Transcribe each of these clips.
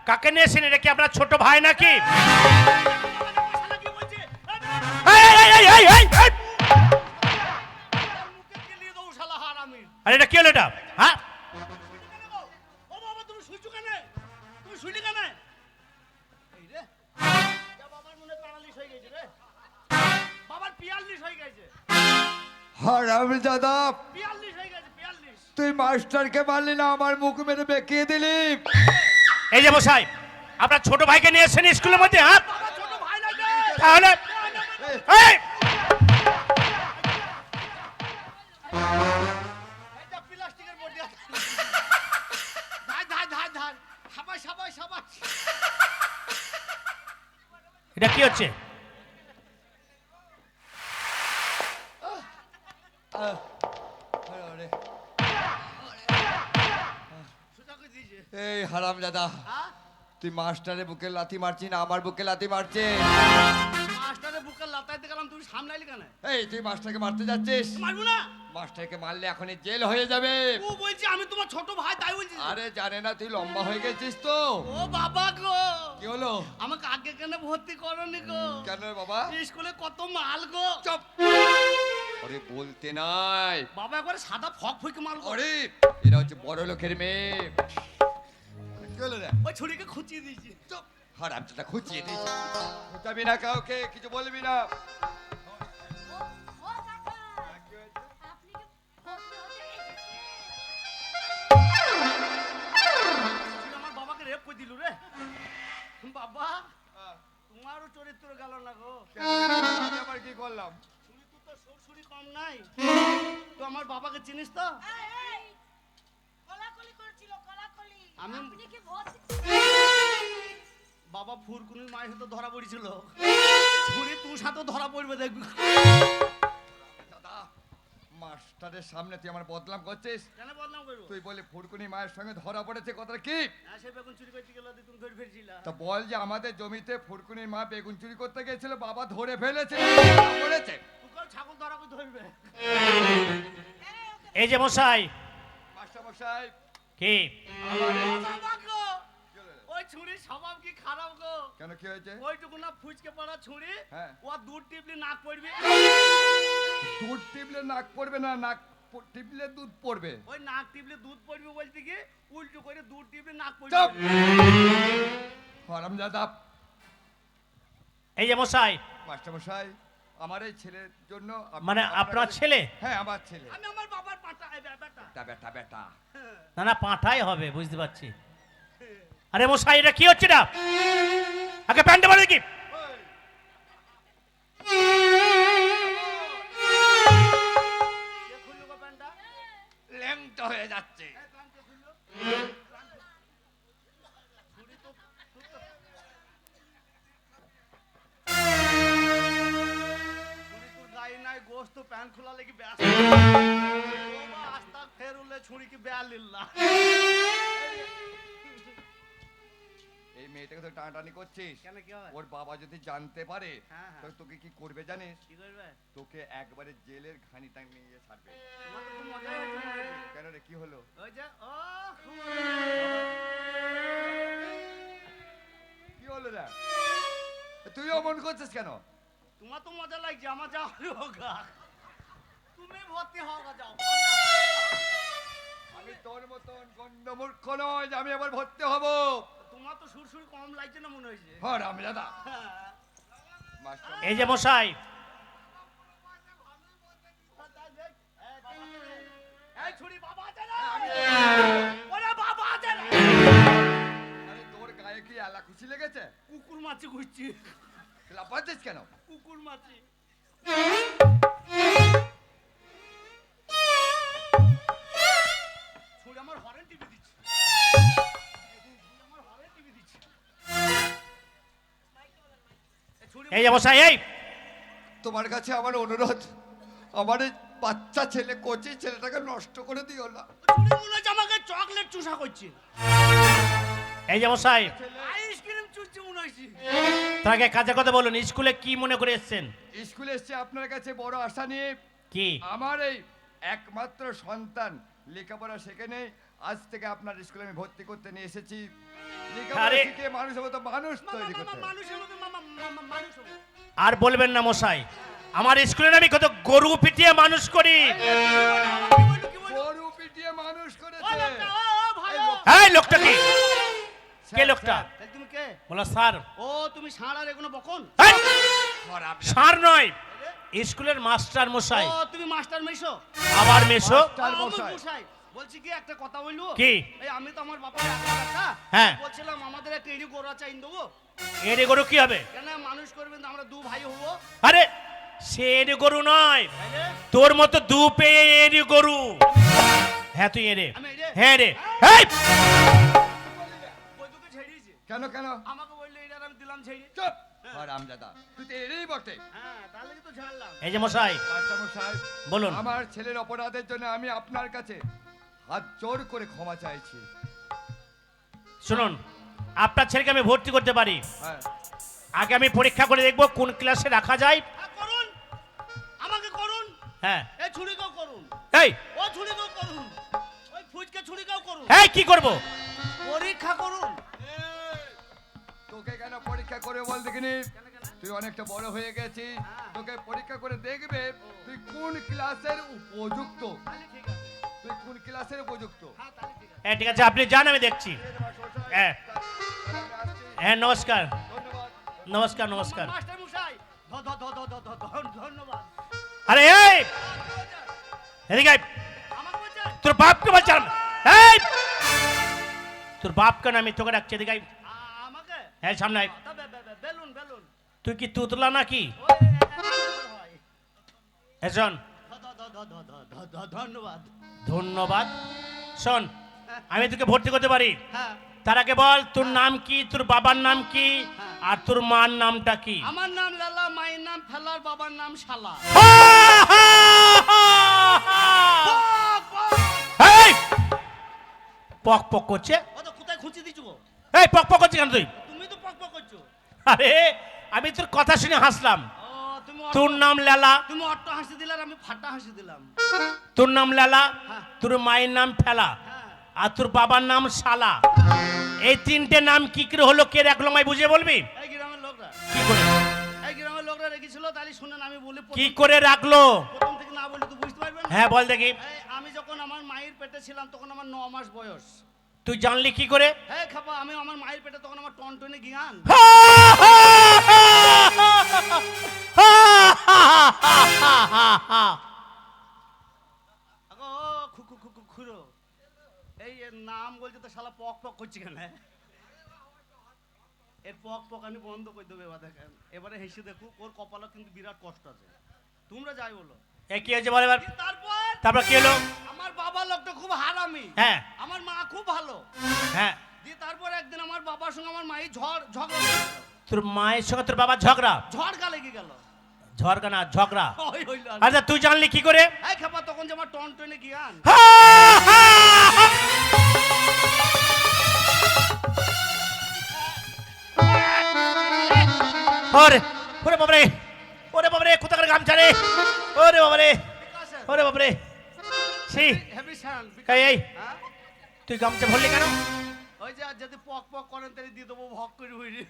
কাকে নিয়ে এসেছেন? এটা কি আপনার ছোট ভাই নাকি? আরে এটা কি হলো এটা? হ্যাঁ হারামজাদা, তুই মাস্টারকে মারলি না, আমার মুখ মেরে বেঁকিয়ে দিলি। এই যে মশাই, আপনার ছোট ভাইকে নিয়ে এসেছেন স্কুলের মধ্যে? হ্যাঁ তাহলে এই! এটা কি হচ্ছে? এই হারামজাদা, তুই মাস্টারের বুকে লাথি মারছিস না আমার বুকে লাথি মারছিস? মাস্টারের বুকে লাতাইতে গেলাম, তুই সামলাইলি কেন? এই তুই মাস্টারকে মারতে যাচ্ছিস? মারবো না। মাস্টারকে মারলে এখনই জেল হয়ে যাবে। ও বলছি আমি তোমার ছোট ভাই, তাই বলছি। আরে জানে না তুই লম্বা হয়ে গেছিস তো। ও বাবা গো, কি হলো? আমাকে আগে কেন ভর্তি করনি গো? কেন রে বাবা? স্কুলে কত মাল গো। চুপ। আরে বলতে নাই বাবা একবার সাদা ফক ফকে মাল গো। আরে এরা হচ্ছে বড় লোকের মেয়ে। কি হলো রে? ওই ছুরিকে খুঁচিয়ে দিয়েছি। চুপ। হারামজাদা খুঁচিয়ে দিয়েছি। খুঁচাবি না কাউকে, কিছু বলবি না। আমার বাবাকে রেপ করে দিলু রে। বাবা তোমারও চরিত্র গেল না গো। আমি আবার কি করলাম? তুমি তো শ্বশুরি কম নাই। তো আমার বাবাকে চিনিস তো? আমি বাবা ফুরকুনির মায়ের সাথে ধরা পড়েছিল। ছুরি তোর সাথে ধরা পড়বে দেখবি। দাদা, মাস্টারের সামনে তুই আমার বদনাম করছিস। কেন বদনাম করবো? তুই বলে ফুরকুনি মায়ের সঙ্গে ধরা পড়েছে, কথাটা কি? হ্যাঁ, সে বেগুন চুরি করতে গেল, তুমি ধরে ফেলছিলা। তা বল যে আমাদের জমিতে ফুরকুনির মা বেগুন চুরি করতে গেছিল, বাবা ধরে ফেলেছে, পড়েছে। তোকে ছাগল ধরা করে ধরবে। এই যে মশাই। মাস্টার মশাই, কি? বাবা গো, ওই ছুরির স্বভাব কি খারাপ গো। কেন কি হয়েছে? ওইটুকু না ফুচকে পড়া ছুরি, হ্যাঁ। ও দুধ টিপলি নাক পড়বে। দুধ টিপলে নাক পড়বে না, নাক টিপলে দুধ পড়বে। ওই নাক টিপলে দুধ পড়বে বলতে কি উল্টো করে দুধ টিপলে নাক চুপ! পড়বে। হারামজাদা। এই যে মশাই, মাস্টার মশাই, আমার এই ছেলের জন্য মানে আপনার ছেলে? হ্যাঁ আমার ছেলে। আমি আমার বাবার পাটা বেটা। বেটা বেটা বেটা। না না, পাঁঠাই হবে, বুঝতে পারছি। আরে মশাই, এটা কি হচ্ছে? না আগে প্যান্টে বলে কি? কে খুললো গো প্যান্টটা? ল্যাংটা হয়ে যাচ্ছে। এই প্যান্টটা খুললো। ছুরি তো ছুরি তোর গায়ে নাই, গোস্ত প্যান্ট খোলা লেগে ব্যাস। আস্তা ফের উল্লে ছুরি কি বেয়া লিল্লা। এই মেয়েটাকে তো টানাটানি করছিস। কেন কি হয়? ওর বাবা যদি জানতে পারে, হ্যাঁ, হ্যাঁ। তো তোকে কি করবে জানিস? কি করবে? তোকে একবারে জেলের ঘানিটা নিয়ে ছাড়বে। তোমার তো খুব মজাই হয়েছে মনে হচ্ছে। কেন রে, কি হলো? ওই যে কি হলো রে? তুই অমন করছিস কেন? তোমার তো মজা লাগছে, আমার যাওয়া হোগা। তুমি ভর্তি হোগা, যাও। আমি তোর মতন গন্ডমূর্খ নয় যে আমি আবার ভর্তি হব। তোমার তো সুরসুর কম লাগছে না মনে হয়েছে। হ্যাঁ রামদাদা। হ্যাঁ। মাস্টার এই যে মশাই, এই ছুরি বাবা আছে না? ওরে বাবা আছে না? আরে তোর গায়ে কি আলা খুশি লেগেছে? কুকুর মাছি ঘুরছি। লাফাচ্ছিস কেন? কুকুর মাছি। ছুরি আমার হরেন টিভি দিচ্ছে। আমার হরেন টিভি দিচ্ছে। এই যে মশাই, এই তোমার কাছে আমার অনুরোধ, আমার এই বাচ্চা ছেলে, কোচি ছেলেটাকে নষ্ট করে দিও না। ছুরি মনে হচ্ছে আমাকে চকলেট চুষা করছে। এই যে মশাই, আইসক্রিম চুষছে মনে হচ্ছে। তাকে কাজে কথা বলুন। স্কুলে কি মনে করে এসেছেন? স্কুলে এসছে আপনার কাছে বড় আশা নিয়ে। কি? আমার এই একমাত্র সন্তান লেখাপড়া শেখে নেই, আজ থেকে আপনার স্কুলে আমি ভর্তি করতে নিয়ে এসেছি। লেখাপড়া আরে। শিখে মানুষ হবো তো মানুষ তৈরি করতে হবে। মানুষের মতো মানুষ হবো। আর বলবেন না মশাই, আমার স্কুলে আমি কত গরু পিটিয়ে মানুষ করি। গরু পিটিয়ে মানুষ ও করেছে। লোকটা, ও ভালো। এই লোকটা কি? কে লোকটা? তাহলে তুমি কে? বলো স্যার। ও তুমি ষাঁড় আর এগুলো বকন? এই, স্যার নয়, স্কুলের মাস্টার মশাই। ও তুমি মাস্টার মেশো? আবার মেশো। মাস্টার ও, আমি মশাই। মশাই। বলছি কি একটা কথা বলবো? কি? এই আমি তো আমার বাবার একলা বাচ্চা। হ্যাঁ। বলছিলাম আমাদের একটা এড়ি গরু আছে আইন দেবো। এরে গরু কি হবে? কেন মানুষ করবেন তো আমরা দু ভাই হবো। আরে সে এরে গরু নয়, তাইলে তোর মতো দু পেয়ে এরে গরু। হ্যাঁ তুই এরে। আমি এরে? হ্যাঁ রে। এই, ওই দুটো ছেড়িয়েছে। কেন কেন? আমাকে বললে এটা আমি দিলাম ছেড়ে। চুপ হারামজাদা, তুই তো এরই বটে। হ্যাঁ তাহলে কি তো ঝাড়লাম। এই যে মশাই মাস্টারমশাই, বলুন। আমার ছেলের অপরাধের জন্য আমি আপনার কাছে হাত জোর করে ক্ষমা চাইছি। শুনুন, আপনার ছেলেকে আমি ভর্তি করতে পারি। হ্যাঁ, আগে আমি পরীক্ষা করে দেখবো কোন ক্লাসে রাখা যায়। হ্যাঁ করুন, আমাকে করুন, হ্যাঁ এই ছুরিকেও করুন, এই ও ছুরিকেও করুন, ওই ফুচকে ছুরিকেও করুন, এই কি করব? পরীক্ষা করুন। তোকে কেন পরীক্ষা করে বল দেখিনি? তুই অনেকটা বড় হয়ে গেছিস, তোকে পরীক্ষা করে দেখবে তুই কোন ক্লাসের উপযুক্ত। তাহলে ঠিক আছে, তুই কোন ক্লাসের উপযুক্ত। হ্যাঁ তাহলে ঠিক আছে। হ্যাঁ ঠিক আছে, আপনি যান, আমি দেখছি। হ্যাঁ হ্যাঁ নমস্কার ধন্যবাদ। নমস্কার নমস্কার। মাস্টার মশাই ধন্যবাদ। আরে এই এদিকে আয়। আমাকে বলছেন? তোর বাপকে বলছিলাম। এই তোর বাপকে না, আমি তোকে ডাকছি। এদিকে আয়। আমাকে? হ্যাঁ সামনে আয়। বেলুন বেলুন তুই কি তুতলা নাকি? ওই হয়। শোন, ধন্যবাদ। ধন্যবাদ। শোন, আমি তোকে ভর্তি করতে পারি। হ্যাঁ তার আগে বল তোর নাম কি, তোর বাবার নাম কি, আর তোর মার নামটা কি? আমার নাম লালা, মায়ের নাম ফেলার, বাবার নাম শালা। এই, পক পক করছে। ও তো কোথায় খুঁজে দিচ্ছ গো? এই পক পক করছে কেন তুই? তুমি তো পক পক করছো। আরে আমি তোর কথা শুনে হাসলাম। ও তুমি তোর নাম লালা, তুমি অট্ট হাসি দিলে আর আমি ফাটা হাসি দিলাম। তোর নাম লালা, হ্যাঁ। তোর মায়ের নাম ফেলা, হ্যাঁ আর তোর বাবার নাম শালা। এই তিনটে নাম কি করে হলো, কে রাখলো আমায় বুঝে বলবি? এই গ্রামের লোকরা, কি করে এই গ্রামের লোকরা রেখেছিল, তাহলে শুনেন আমি বলি। কি করে রাখলো? প্রথম থেকে না বলি তো বুঝতে পারবেন না। হ্যাঁ বল দেখি। এই আমি যখন আমার মায়ের পেটে ছিলাম তখন আমার 9 মাস বয়স। তুই জানলি কি করে? হ্যাঁ খাপা, আমি আমার মায়ের পেটে তখন আমার টনটনে জ্ঞান। আগো খুরো, এই এর নাম বলছে তো শালা পক পক করছে কেন? এর পক পক আমি বন্ধ করে দেবো এবার। দেখেন এবারে হেসে দেখো, ওর কপালে কিন্তু বিরাট কষ্ট আছে। তোমরা যাই বলো। এ কি হয়েছে বল এবার। তারপর কি হলো? আমার বাবা লোকটা খুব হারামি, হ্যাঁ আমার মা খুব ভালো। হ্যাঁ, দিয়ে তারপর একদিন আমার বাবার সঙ্গে আমার মায়ের ঝগড়া হয়ে গেল। তোর মায়ের সঙ্গে তোর বাবার ঝগড়া? ঝড়কা লেগে গেল। ঝগড়া না ঝগড়া। ওই হইল। আচ্ছা তুই জানলি কি করে? এই খাপা, তখন যে আমার টনটনে জ্ঞান। ওরে ওরে বাবারে, ওরে বাবারে, কোথাকার গামছা রে, ওরে বাবারে, ওরে বাবারে। সি হেভি সাউন্ড। এই এই হ্যাঁ? তুই গামছা ভরলি কেন? ওই যে আর যদি পক পক করেন তাহলে দিয়ে দেবো ভক করে হইরে।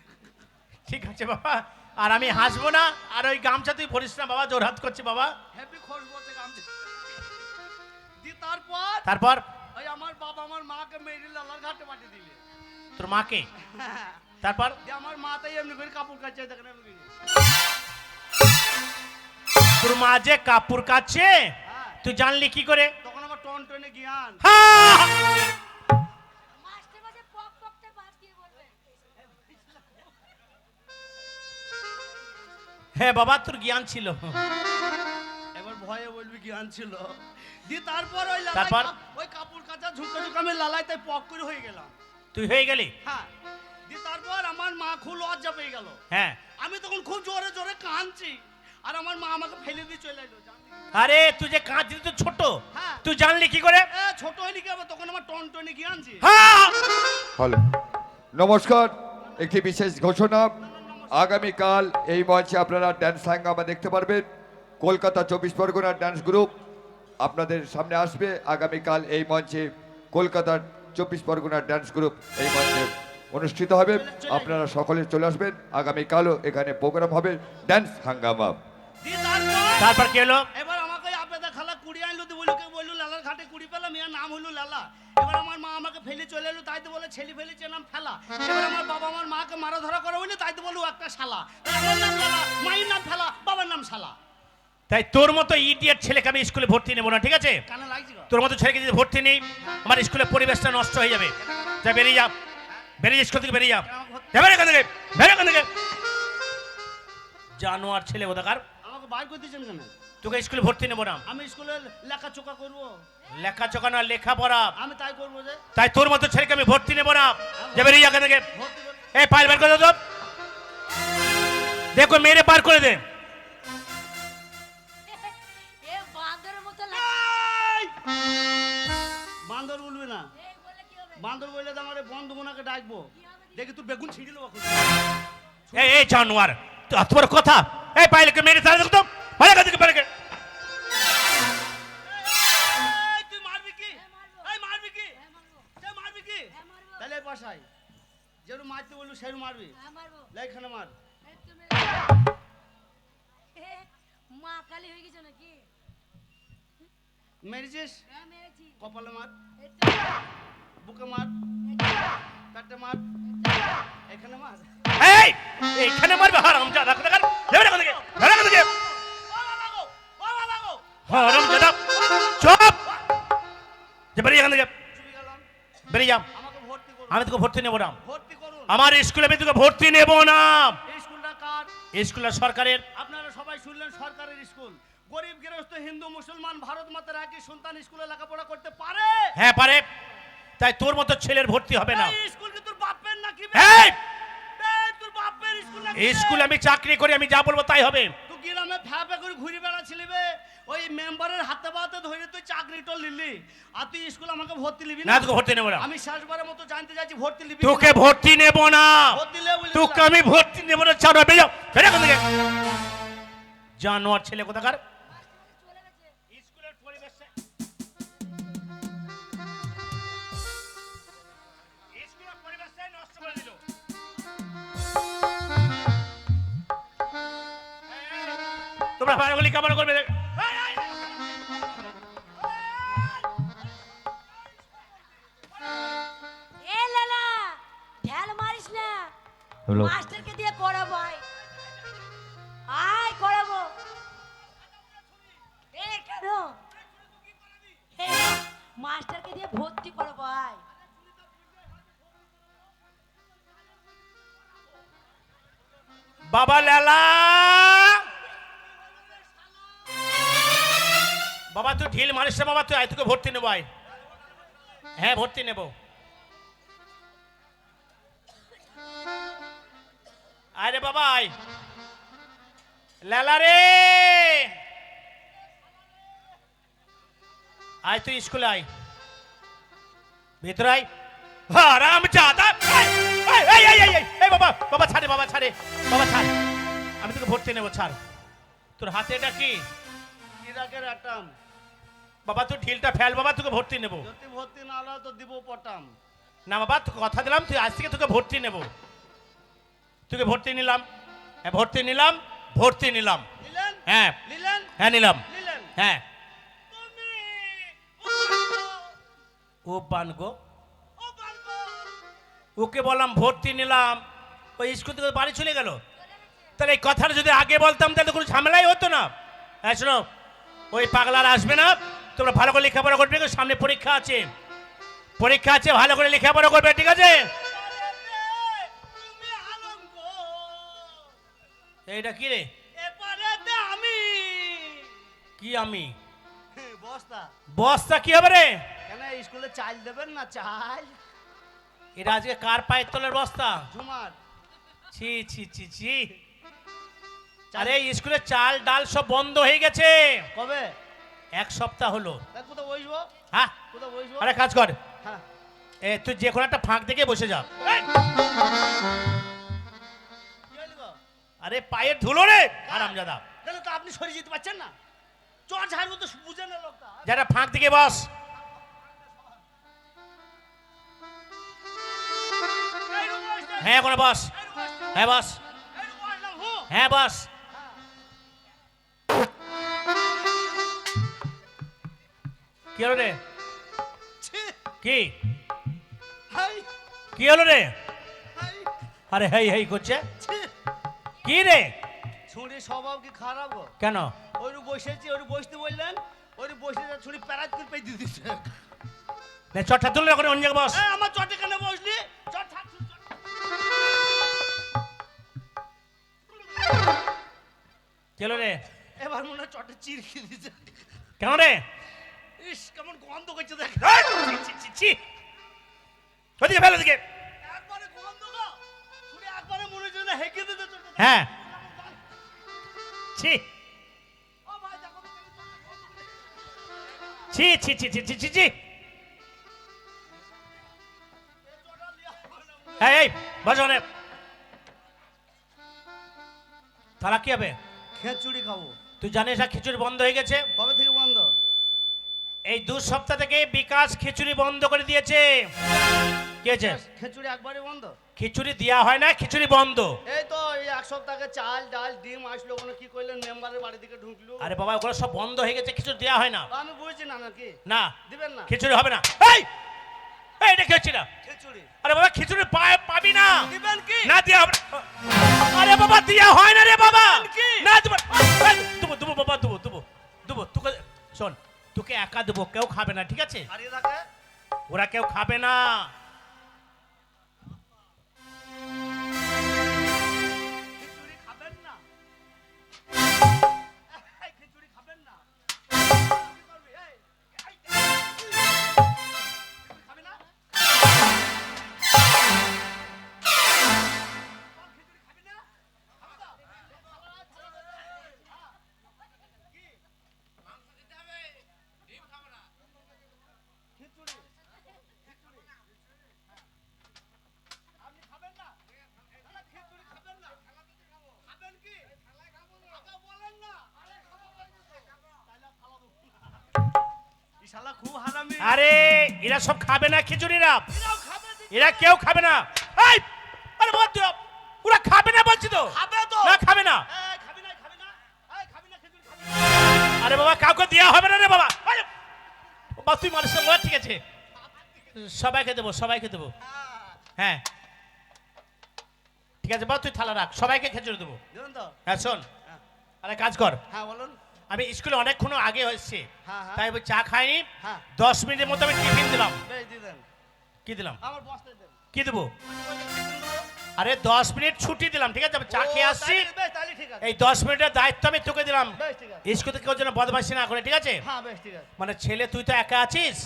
ঠিক আছে বাবা, আর আমি হাসবো না। আর ওই গামছা তুই ভরিস না বাবা, জোরহাত করছে বাবা। হেভি খোঁজ বলছে গামছা। দিয়ে তারপর তারপর ওই আমার বাবা আমার মাকে মেরে লালার ঘাটে পাঠিয়ে দিলে। তোর মাকে? তারপর দিয়ে আমার মা তাই এমনি করে কাপড় কাচছে, দেখেন এমনি করে। তোর মা যে কাপড় কাচ্ছে, হ্যাঁ, তুই জানলি কি করে? তখন আমার টনটনে জ্ঞান। মাস্টার মশাই পক পকটা বাদ দিয়ে বলবেন। হ্যাঁ বাবা, তোর জ্ঞান ছিল। এবার ভয়ে বলবি জ্ঞান ছিল। দিয়ে তারপর ওই লালাই তারপর? ওই কাপড় কাচা ঝুঁকে ঝুঁকে আমি লালাই তাই পক করে হয়ে গেলাম। তুই হয়ে গেলি? হ্যাঁ, দিয়ে তারপর আমার মা খুব লজ্জা পেয়ে গেল। হ্যাঁ। আমি তখন খুব জোরে জোরে কাঁদছি, আর আমার মা আমাকে ফেলে দিয়ে চলে এলো। জানলি? আরে তুই যে কাঁদছিস তো ছোট, হ্যাঁ। তুই জানলি কি করে? এ ছোট হইলি কি হবে, তখন আমার টনটনে জ্ঞানছি। হ্যালো, নমস্কার। একটি বিশেষ ঘোষণা, আগামীকাল এই মঞ্চে আপনারা ড্যান্স হাঙ্গামা দেখতে পারবেন। কলকাতা 24 পরগনার ড্যান্স গ্রুপ আপনাদের সামনে আসবে আগামীকাল এই মঞ্চে। কলকাতার 24 পরগনার ড্যান্স গ্রুপ এই মঞ্চে অনুষ্ঠিত হবে। আপনারা সকলে চলে আসবেন। আগামীকালও এখানে প্রোগ্রাম হবে ড্যান্স হাঙ্গামা। দিয়ে তারপর তারপর কি হলো? এবার আমাকে আবেদা খালা কুড়ি আনলো দিয়ে বললো, কেউ বললো লালার ঘাটে কুড়ি পেলাম, ইয়ার নাম হলো লালা। এবার আমার মা আমাকে ফেলে চলে এলো, তাই তো বলে ছেলে ফেলেছে নাম ফেলা। এবার আমার বাবা আমার মাকে মারা ধরা করা হইলো, তাই তো বললো একটা শালা। তাই আমার নাম লালা, মায়ের নাম ফেলা, বাবার নাম শালা। তাই তোর মতো ইডিয়েট ছেলেকে আমি স্কুলে ভর্তি নেবো না, ঠিক আছে? কানে লাগছে গো? তোর মতো ছেলেকে যদি ভর্তি নেই, আমার স্কুলের পরিবেশটা নষ্ট হয়ে যাবে। যা বেরিয়ে যা, বেরিয়ে যা, স্কুল থেকে বেরিয়ে যা। যাবে এখান থেকে, বেরো এখান থেকে। জানোয়ার ছেলে কোথাকার। আমাকে বাইর করে দিয়েছেন কেন? তোকে স্কুলে ভর্তি নেবো না। আমি স্কুলে লেখাচোকা করবো, লেখাচোখা না লেখাপড়া। আমি তাই করবো যে। তাই তোর মতো ছেলেকে আমি ভর্তি নেবো না। যা বেরিয়ে যা এখান থেকে। ভর্তি করে এই ফাইল বের করে দাও তো। দেখো মেরে পার করে দে। এ বাঁদরের মতো এই! বান্দর বলবি না, এই বলে কি হবে? বান্দর বললে তো আমার এই বন্ধু বোনাকে ডাকবো, দেখি তুই বেগুন ছিঁড়িল। এই জানোয়ার, তো এত বড় কথা। এই পাইলকে মেরে তারা দেখো তো। ভালো কাজ থেকে বেরকে। তুই মারবি কি? এই মারবি কি? তুই মারবি কি? তাহলে এই পাশায় যেরু মারতে বললু সেরু মারবি। মারবো। লেখানে মার। এই তুমি মা কালী হয়ে গেছো নাকি? মেরেছিস? হ্যাঁ মেরেছি। কপালে মার, এই তো, বুকে মার, এই তো, পেটে মার, এখানে মার। এই এখানে মারবে হারামজাদা কোথাকার। যাবে এখান থেকে, বেরো এখান থেকে। ও বাবা গো, ও বাবা গো। হারামজাদা, চুপ। যা বেরিয়ে এখান থেকে, চুপি গেলাম। বেরিয়ে যা। আমাকে ভর্তি করুন, আমি তোকে ভর্তি নেবো না। ভর্তি করুন। আমার স্কুলে আমি তোকে ভর্তি নেবো না। এই স্কুলটা কার? স্কুলটা সরকারের। আপনারা সবাই শুনলেন, সরকারের স্কুল। গরিব গৃহস্থ হিন্দু মুসলমান ভারত মাতার একই সন্তান স্কুলে লেখাপড়া করতে পারে। হ্যাঁ পারে। তাই তোর মতো ছেলের ভর্তি হবে না। এই স্কুল কি তোর বাপের নাকি বে? এই এই তোর বাপের স্কুল নাকি বে? স্কুলে আমি চাকরি করি, আমি যা বলবো তাই হবে। তুই গ্রামে ফ্যাপে করে ঘুরে বেড়াচ্ছিলি বে, ওই মেম্বারের হাতে পাতে ধরে তুই চাকরিটা নিলি, আর তুই স্কুল আমাকে ভর্তি নিবি না না? তোকে ভর্তি নেবো না। আমি শেষবারের মতো জানতে চাইছি ভর্তি নিবি তোকে কিনা? ভর্তি নেবো না। ভর্তি লে বলে তোকে আমি ভর্তি নেবো না। ছাড়ো, বেরিয়ে যাও, বেরিয়ে এখান থেকে। জানোয়ার ছেলে কোথাকার। চলে গেছে। স্কুলের পরিবেশে স্কুলের পরিবেশটাই নষ্ট করে দিল। তোমরা ভালো করে লেখাপড়া করবে। এ লালা ঢেল মারিস না। মাস্টারকে দিয়ে করাবো আয়। আয় করাবো। এ কেন? এ, মাস্টারকে দিয়ে ভর্তি করাবো আয়। বাবা লালা, বাবা তুই ঢিল মারিস না বাবা। তুই আয়, তোকে ভর্তি নেবো। আয়, হ্যাঁ ভর্তি নেব। আরে বাবা আয়। লালা রে, আয় তুই স্কুলে আয়। ভিতরে আয়। হারামজাদা। এই বাবা, বাবা ছাড়ে, বাবা ছাড়ে, বাবা ছাড়। আমি তোকে ভর্তি নেবো, ছাড়। তোর হাতে এটা কি? ইরাকের আটাম। বাবা তুই ঢিলটা ফেল বাবা, তোকে ভর্তি নেবো। যদি ভর্তি না হলো তো দিব পটাম। না বাবা, তোকে কথা দিলাম, তুই আজ থেকে তোকে ভর্তি নেবো। তোকে ভর্তি নিলাম। হ্যাঁ ভর্তি নিলাম, ভর্তি নিলাম। নিলেন? হ্যাঁ নিলেন? হ্যাঁ নিলাম। নিলেন? হ্যাঁ। তুমি ও বানগো, ও বালগো। ওকে বললাম ভর্তি নিলাম, ওই স্কুল থেকে বাড়ি চলে গেল। তাহলে এই কথাটা যদি আগে বলতাম তাহলে কোনো ঝামেলাই হতো না। হ্যাঁ শোনো, ওই পাগলার আসবে না। তোমরা ভালো করে লেখাপড়া করবে, সামনে পরীক্ষা আছে। পরীক্ষা আছে, ভালো করে লেখাপড়া করবে, ঠিক আছে? তুমি আনন্দ। এইটা কি রে? এপারেতে আমি। কি আমি? বস্তা। বস্তা কি হবে রে? কেন স্কুলে চাল দেবেন না? চাল এটা আজকে কার পায়ের তলের বস্তা? ঝুমার। ছি ছি ছি ছি। আরে স্কুলে চাল ডাল সব বন্ধ হয়ে গেছে। কবে? এক সপ্তাহ হলো। তা কোথাও বসবো? হ্যাঁ কোথাও বসবো? আরে কাজ কর, হ্যাঁ। তুই যে কোনো একটা ফাঁক দেখে বসে যা। কি হলো গো? আরে পায়ের ধুলো রে হারামজাদা। তাহলে তো আপনি সরে যেতে পারছেন না। চর ঝাড়বো তো বুঝে না লোকটা। যারা ফাঁক দিকে বস। এই গো, হ্যাঁ কোনো বস, হ্যাঁ বস, হ্যাঁ বস। কি হলো রে? কি কি হলো রে? আরে হেই হেই করছে কি রে? ছুরি স্বভাব কি খারাপ গো? কেন? ওরু বসেছি, ওরু বসতে বললেন, ওরু বসে ছুরি প্যারাজ করে পেয়ে দিয়ে দিচ্ছে। নে চটটা তুললে করে অন্য জায়গায় বস। আমার চটে কেন বসলি? চট থাক, চট। কি হলো রে? এবার মনে হয় চটে চির খেয়ে দিচ্ছে। কেন রে? ইস কেমন গন্ধ করছে দেখ। ছি, ছি, ছি। ওদিকে ফেলো দিকে। একবারে গন্ধ গো। ছুরি একবারে মনে হচ্ছে না হেঁকে দিতে চটে। হ্যাঁ ছি ও ভাই দেখো তো কেমন চটে গন্ধ করে। ছি ছি ছি ছি ছি ছি ছি। এই এই বস ওখানে। তাহলে কি হবে? খেচুড়ি খাবো। তুই জানিস না খিচুড়ি বন্ধ হয়ে গেছে? কবে থেকে বন্ধ? এই 2 সপ্তাহ থেকে বিকাশ খিচুড়ি বন্ধ করে দিয়েছে। কি হয়েছে? খেচুড়ি একবারে বন্ধ। খিচুড়ি দেওয়া হয় না, খিচুড়ি বন্ধ। এই তো এই 1 সপ্তাহ আগে চাল ডাল ডিম আসলো, ওখানে কি করলেন মেম্বারের বাড়ি থেকে ঢুকলো। আরে বাবা ওগুলো সব বন্ধ হয়ে গেছে, খিচুড়ি দেওয়া হয় না। আমি বুঝছি না নাকি না দিবেন না খিচুড়ি হবে না। এই এই এটা কি হচ্ছে না? খিচুড়ি আরে বাবা খিচুড়ি পাবি না। দিবেন কি? না দেওয়া হবে না। আরে বাবা দেওয়া হয় না রে বাবা। কি? না দেবো দেবো দেবো বাবা দেবো দেবো দেবো। তোকে শোন, তোকে একা দেবো, কেউ খাবে না, ঠিক আছে? হারিয়ে থাকে ওরা কেউ খাবে না। খিচুড়ি খাবেন না? এই, খিচুড়ি খাবেন না? কি করবি? এই, খিচুড়ি খাবি না? খিচুড়ি খাবি না? খাবি তো? খিচুড়ি আপনি খাবেন না? না, খিচুড়ি খাবেন না? খাবেন কি? আগে বলেন না। তাহলে খাওয়া দেবো না। এই শালা খুব হারামি। আরে এরা সব খাবে না খিচুড়িরা, এরাও খাবে দি- এরা কেউ খাবে না। এই আরে বাবা ওরা খাবে না বলছি তো। খাবে তো। না খাবে না। এই, খাবি না, খাবি না? এই, খাবি না, খিচুড়ি খাবি না? আরে বাবা কাউকে দেওয়া হবে না রে বাবা। আরে বাবা তুই মানুষ ঠিক আছে, সবাইকে দেবো, সবাইকে দেবো। হ্যাঁ ঠিক আছে বাবা, তুই থালা রাখ, সবাইকে খিচুড়ি দেবো। দেখুন তো। হ্যাঁ শোন, হ্যাঁ। আরে কাজ কর। হ্যাঁ বলুন। আমি স্কুলে অনেকক্ষণ আগে হয়েছে, হ্যাঁ, হ্যাঁ। তাই আমি চা খাইনি। হ্যাঁ। 10 মিনিটের মধ্যে আমি টিফিন দিলাম। বেশ দিয়ে দেন। কি দিলাম? আমার বস্তায় দেন। কি দেবো? আরে 10 মিনিট ছুটি দিলাম, ঠিক আছে? আমি চা খেয়ে আসছি। বেশ, তাহলে ঠিক আছে। এই 10 মিনিটের দায়িত্ব আমি তোকে দিলাম। বেশ ঠিক আছে। স্কুল থেকে কেউ যেন বদমাইশি না করে, ঠিক আছে? হ্যাঁ বেশ ঠিক আছে। মানে ছেলে তুই তো একা আছিস,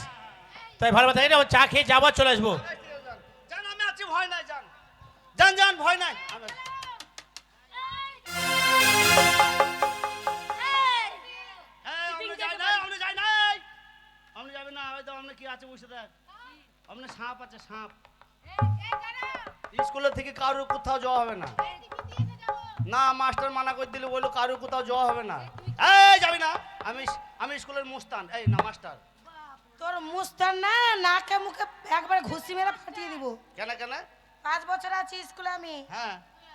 তাই ভালো কথা না, চা খেয়ে যাবো, চলে আসবো। বেশ ঠিক আছে, যান। যান, আমি আছি, ভয় নাই, যান। যান, যান, ভয় নাই। আমি- এই, আপনি যাই নাই, আপনি যাই নাই। আপনি যাবেন না, হয়তো আপনি কি আছে বসে দেখ। আপনার সাপ আছে, সাপ। স্কুলের থেকে কারোর কোথাও যাওয়া হবে না। না, মাস্টার মানা করে দিলে বললো কারোর কোথাও যাওয়া হবে না। এই যাবি না। আমি স্কুলের মুস্তান, এই না মাস্টার। তোর মুস্তান না, নাকে মুখে একবার ঘুষি মেরে ফাটিয়ে দিব। কেন কেন? 5 বছর আছি স্কুলে আমি, হ্যাঁ,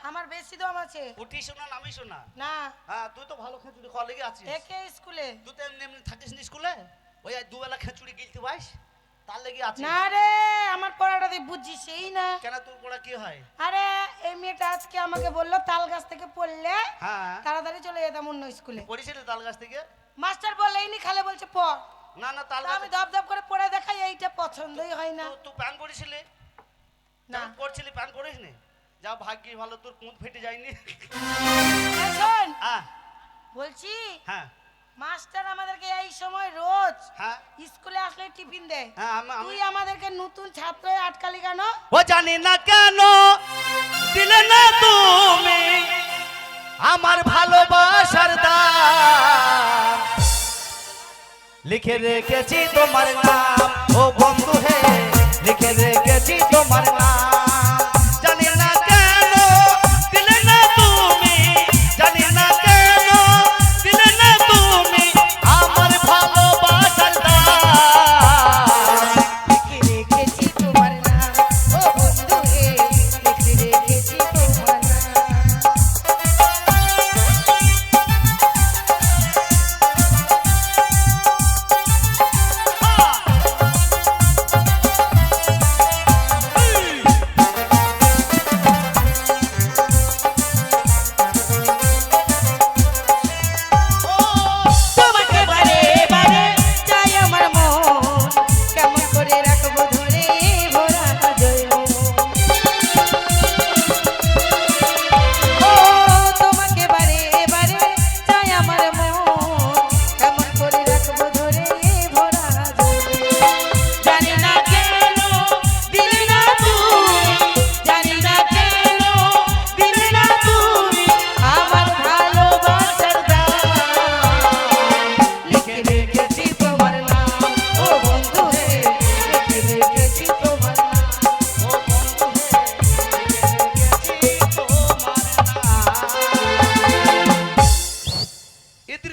আমার বেশি দম আছে। উঠিস না, নামিস না। না হ্যাঁ, তুই তো ভালো খেচুড়ি খাওয়া লেগে আছিস। একে স্কুলে তুই তো এমনি এমনি থাকিস না স্কুলে। ওই আর দুবেলা খেচুড়ি গিলতে পাইস, তার লেগে আছিস। না রে, আমার পড়াটা তুই বুঝছিস সেই না। কেন, তোর পড়া কি হয়? আরে এই মেয়েটা আজকে আমাকে বললো তাল গাছ থেকে পড়লে হ্যাঁ, তাড়াতাড়ি চলে যেতাম অন্য স্কুলে। পড়েছিলি তাল গাছ থেকে? মাস্টার বললেইনি, খালে বলছে পড়। না না, তাল তা গাছ। আমি দপ দপ করে পড়ে দেখাই, এইটা পছন্দই হয় না। তুই প্যান পড়েছিলি? না যখন পড়ছিলি প্যান পড়িস নি? যা ভাগ্যি ভালো, তোর কুঁত ফেটে যায়নি। এই শোন, হ্যাঁ বলছি হ্যাঁ মাস্টার আমাদেরকে এই সময় রোজ হ্যাঁ স্কুলে আসলে টিফিন দেয়। হ্যাঁ, তুই আমাদেরকে নতুন ছাত্র হয়ে আটকালি কেন? ও জানি না কেন দিলে না তুমি আমার ভালোবাসার দাম, লিখে রেখেছি তোমার নাম, ও বন্ধু হে লিখে রেখেছি তোমার নাম। জানি না কেন দিলে না তুমি, জানি না কেন দিলে না তুমি আমার ভালোবাসার দাম। লিখে রেখেছি তোমার নাম, ও বন্ধু হে লিখে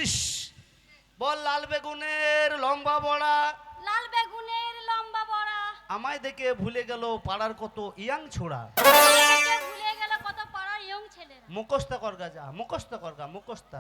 30। বল লাল বেগুনের লম্বা বড়া। লাল বেগুনের লম্বা বড়া। আমায় দেখে ভুলে গেল পাড়ার কত ইয়াং ছোড়া। আমাকে ভুলে গেল কত পাড়ার ইয়ং ছেলেরা। মুখস্থ কর গা, যা মুখস্থ কর গা, মুখস্থ।